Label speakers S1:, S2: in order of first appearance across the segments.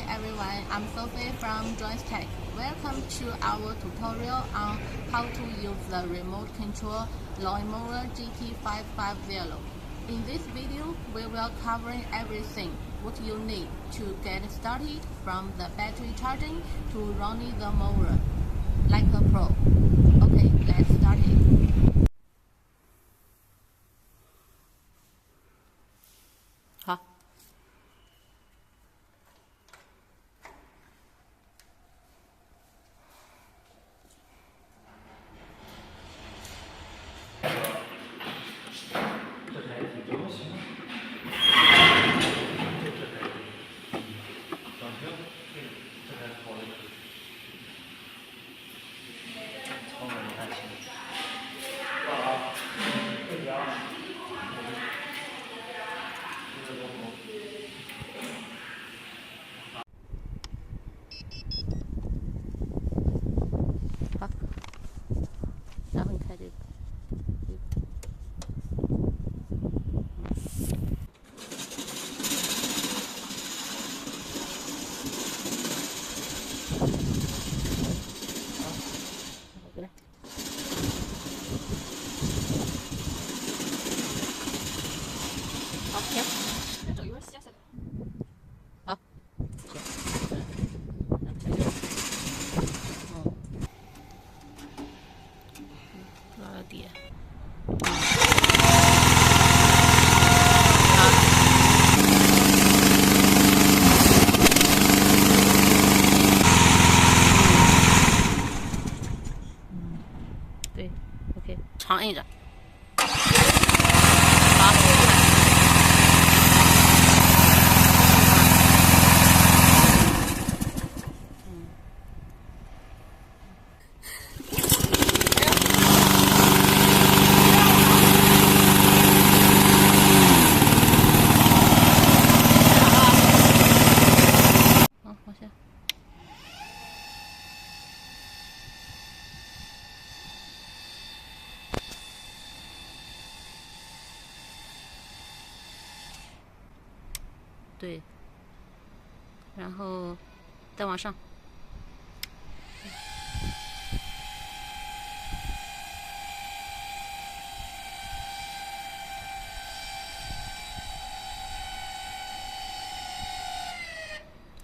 S1: everyone, I'm Sophie from Joystick. Welcome to our tutorial on how to use the remote control Lawnmower GT550. In this video, we will cover everything what you need to get started from the battery charging to running the mower like a pro. Okay, let's start it. 好。
S2: 这台挺多行。长枪，这台好的。操作不太行。啊，对呀。
S1: 好，然后你开这个。过来。好，停。这有点斜色。好。拉到底。对 ，OK， 长摁着。好。往下。对，然后再往上。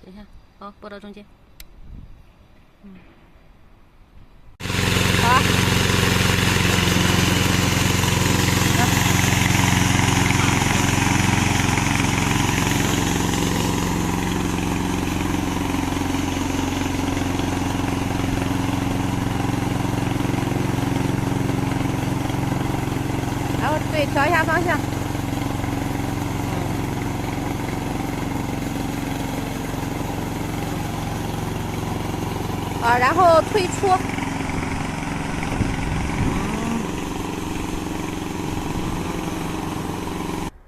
S1: 等一下，好，拨到中间。好啊。然后对，调一下方向。啊，然后退出。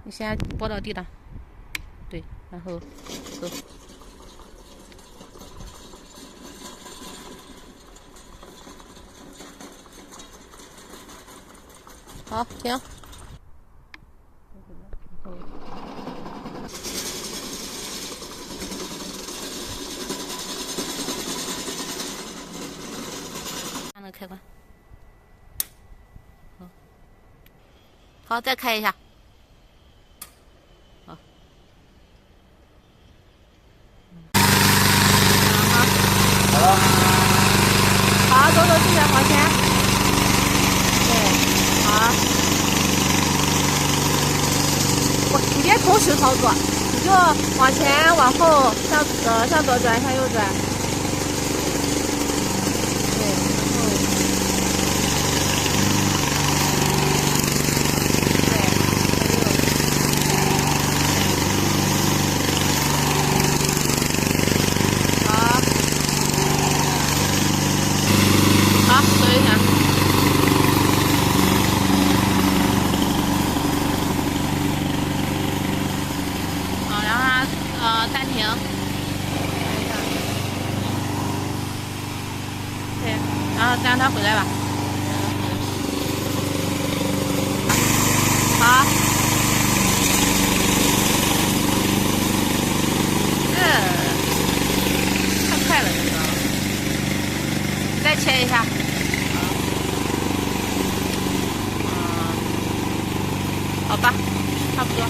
S1: 你先拨到地了，对，然后走。好，停。按那个开关。好，好，再开一下。好。
S2: 好了。
S1: 好，走走，尽量往前。对，好。你别同时操作，你就往前、往后，向左转，向右转。对，然后。好。好，走一下。暂停。对，然后让它回来吧。好。好吧，差不多。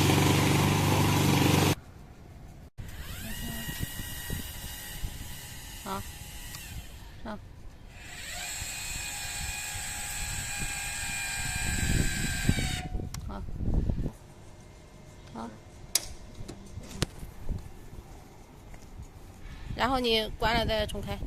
S1: 好，上。好，好。然后你关了再重开。